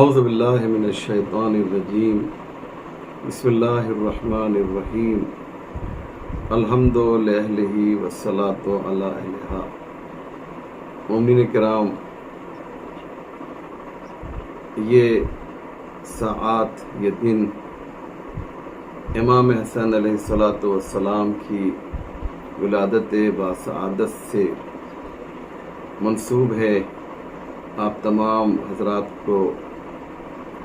اعوذ باللہ من الشیطان الرجیم بسم اللہ الرحمن الرحیم الحمد للہ والصلاۃ علی اہلہا۔ مومنین کرام، یہ ساعات، یہ دن امام حسن علیہ الصلاۃ والسلام کی ولادت باسعادت سے منسوب ہے۔ آپ تمام حضرات کو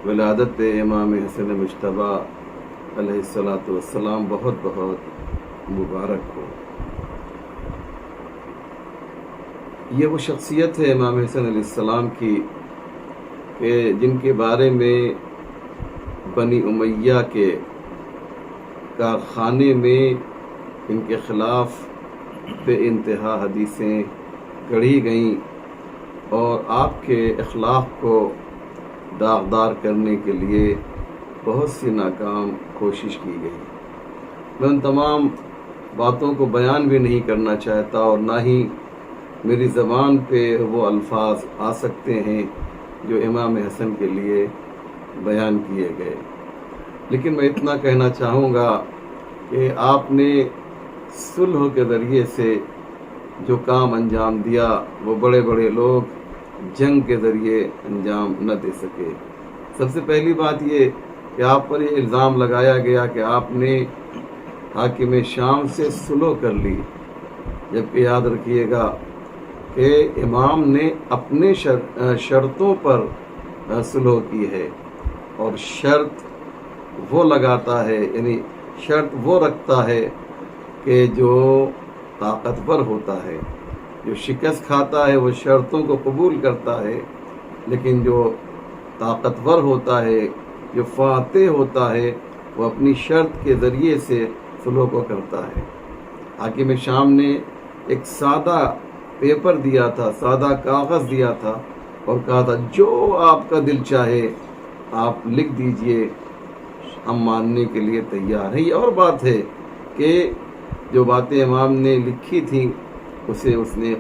ولادت امام حسن مجتبیٰ علیہ الصلاۃ والسلام بہت بہت مبارک ہو۔ یہ وہ شخصیت ہے امام حسن علیہ السلام کی کہ جن کے بارے میں بنی امیہ کے کارخانے میں ان کے خلاف بے انتہا حدیثیں گڑھی گئیں اور آپ کے اخلاق کو داغدار کرنے کے لیے بہت سی ناکام کوشش کی گئی۔ میں ان تمام باتوں کو بیان بھی نہیں کرنا چاہتا اور نہ ہی میری زبان پہ وہ الفاظ آ سکتے ہیں جو امام حسن کے لیے بیان کیے گئے، لیکن میں اتنا کہنا چاہوں گا کہ آپ نے صلح کے ذریعے سے جو کام انجام دیا وہ بڑے بڑے لوگ جنگ کے ذریعے انجام نہ دے سکے۔ سب سے پہلی بات یہ کہ آپ پر یہ الزام لگایا گیا کہ آپ نے حاکم شام سے صلح کر لی، جبکہ یاد رکھیے گا کہ امام نے اپنے شرطوں پر صلح کی ہے، اور شرط وہ لگاتا ہے، یعنی شرط وہ رکھتا ہے کہ جو طاقتور ہوتا ہے۔ جو شکست کھاتا ہے وہ شرطوں کو قبول کرتا ہے، لیکن جو طاقتور ہوتا ہے، جو فاتح ہوتا ہے، وہ اپنی شرط کے ذریعے سے صلح کو کرتا ہے۔ حاکم شام نے ایک سادہ پیپر دیا تھا، سادہ کاغذ دیا تھا اور کہا تھا جو آپ کا دل چاہے آپ لکھ دیجئے، ہم ماننے کے لیے تیار ہیں۔ یہ اور بات ہے کہ جو باتیں امام نے لکھی تھیں اسے اس نے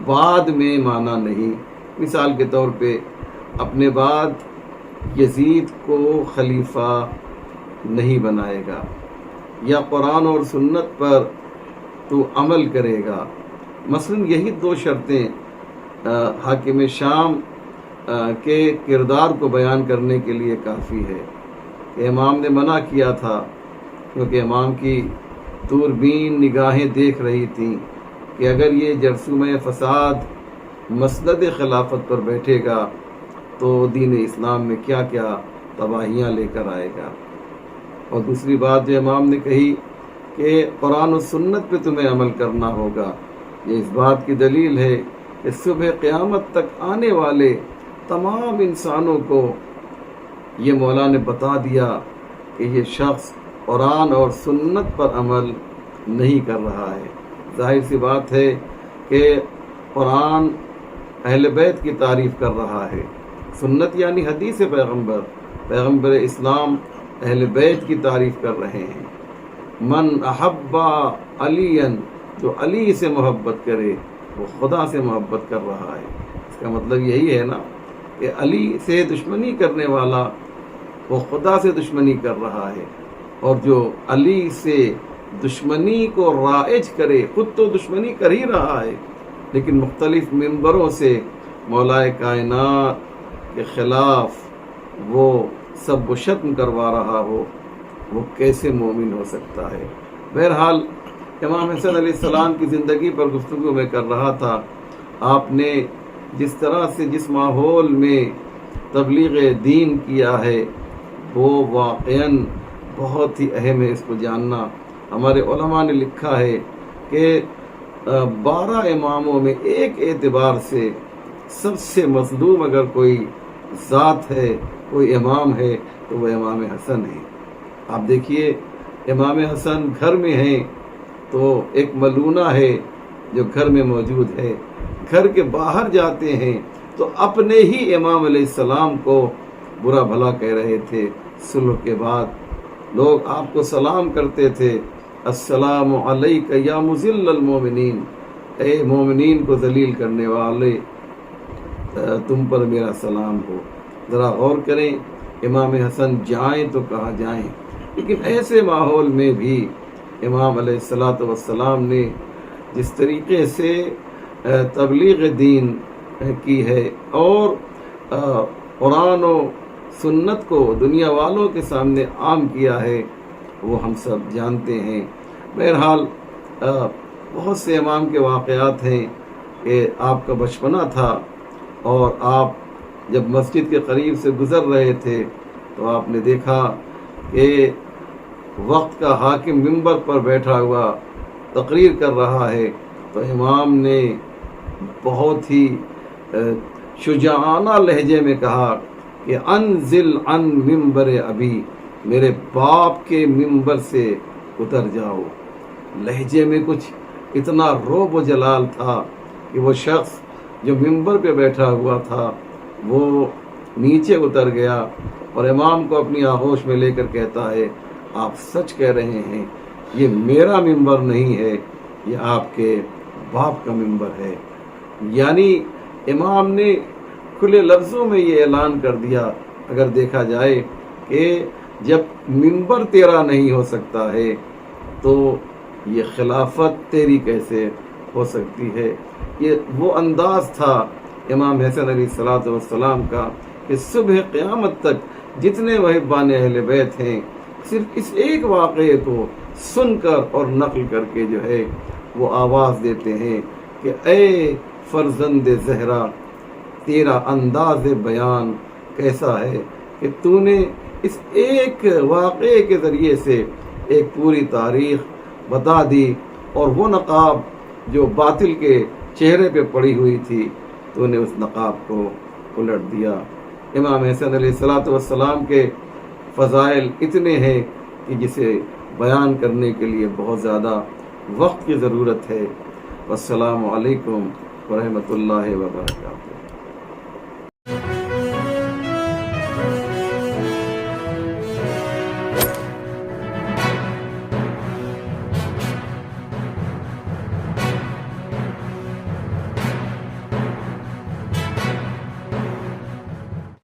بعد میں مانا نہیں۔ مثال کے طور پہ اپنے بعد یزید کو خلیفہ نہیں بنائے گا، یا قرآن اور سنت پر تو عمل کرے گا۔ مثلا یہی دو شرطیں حاکم شام کے کردار کو بیان کرنے کے لیے کافی ہے کہ امام نے منع کیا تھا، کیونکہ امام کی دوربین نگاہیں دیکھ رہی تھیں کہ اگر یہ جرثومہ فساد مسند خلافت پر بیٹھے گا تو دین اسلام میں کیا کیا تباہیاں لے کر آئے گا۔ اور دوسری بات جو امام نے کہی کہ قرآن و سنت پہ تمہیں عمل کرنا ہوگا، یہ اس بات کی دلیل ہے کہ صبح قیامت تک آنے والے تمام انسانوں کو یہ مولا نے بتا دیا کہ یہ شخص قرآن اور سنت پر عمل نہیں کر رہا ہے۔ ظاہر سی بات ہے کہ قرآن اہل بیت کی تعریف کر رہا ہے، سنت یعنی حدیث پیغمبر اسلام اہل بیت کی تعریف کر رہے ہیں۔ من احب علی، جو علی سے محبت کرے وہ خدا سے محبت کر رہا ہے۔ اس کا مطلب یہی ہے نا کہ علی سے دشمنی کرنے والا وہ خدا سے دشمنی کر رہا ہے، اور جو علی سے دشمنی کو رائج کرے، خود تو دشمنی کر ہی رہا ہے لیکن مختلف منبروں سے مولا کائنات کے خلاف وہ سب و شتم کروا رہا ہو، وہ کیسے مومن ہو سکتا ہے؟ بہرحال امام حسن علیہ السلام کی زندگی پر گفتگو میں کر رہا تھا۔ آپ نے جس طرح سے جس ماحول میں تبلیغ دین کیا ہے وہ واقعاً بہت ہی اہم ہے، اس کو جاننا۔ ہمارے علماء نے لکھا ہے کہ 12 اماموں میں ایک اعتبار سے سب سے مظلوم اگر کوئی ذات ہے، کوئی امام ہے تو وہ امام حسن ہے۔ آپ دیکھیے امام حسن گھر میں ہیں تو ایک ملونہ ہے جو گھر میں موجود ہے، گھر کے باہر جاتے ہیں تو اپنے ہی امام علیہ السلام کو برا بھلا کہہ رہے تھے۔ صلح کے بعد لوگ آپ کو سلام کرتے تھے، السلام علیک یا مذل المومنین، اے مومنین کو ذلیل کرنے والے تم پر میرا سلام ہو۔ ذرا غور کریں، امام حسن جائیں تو کہاں جائیں، لیکن ایسے ماحول میں بھی امام علیہ الصلاۃ والسلام نے جس طریقے سے تبلیغ دین کی ہے اور قرآن و سنت کو دنیا والوں کے سامنے عام کیا ہے، وہ ہم سب جانتے ہیں۔ بہرحال بہت سے امام کے واقعات ہیں کہ آپ کا بچپنا تھا اور آپ جب مسجد کے قریب سے گزر رہے تھے تو آپ نے دیکھا کہ وقت کا حاکم منبر پر بیٹھا ہوا تقریر کر رہا ہے، تو امام نے بہت ہی شجاعانہ لہجے میں کہا کہ انزل عن منبر ابی، میرے باپ کے منبر سے اتر جاؤ۔ لہجے میں کچھ اتنا رعب و جلال تھا کہ وہ شخص جو منبر پہ بیٹھا ہوا تھا وہ نیچے اتر گیا اور امام کو اپنی آغوش میں لے کر کہتا ہے، آپ سچ کہہ رہے ہیں، یہ میرا منبر نہیں ہے، یہ آپ کے باپ کا منبر ہے۔ یعنی امام نے کھلے لفظوں میں یہ اعلان کر دیا، اگر دیکھا جائے کہ جب منبر تیرا نہیں ہو سکتا ہے تو یہ خلافت تیری کیسے ہو سکتی ہے۔ یہ وہ انداز تھا امام حسن علیہ الصلوۃ والسلام کا کہ صبح قیامت تک جتنے محبان اہل بیت ہیں صرف اس ایک واقعے کو سن کر اور نقل کر کے جو ہے وہ آواز دیتے ہیں کہ اے فرزند زہرا، تیرا انداز بیان کیسا ہے کہ تو نے اس ایک واقعے کے ذریعے سے ایک پوری تاریخ بتا دی، اور وہ نقاب جو باطل کے چہرے پہ پڑی ہوئی تھی تو نے اس نقاب کو الٹ دیا۔ امام حسن علیہ الصلوۃ والسلام کے فضائل اتنے ہیں کہ جسے بیان کرنے کے لیے بہت زیادہ وقت کی ضرورت ہے۔ والسلام علیکم ورحمۃ اللہ وبرکاتہ۔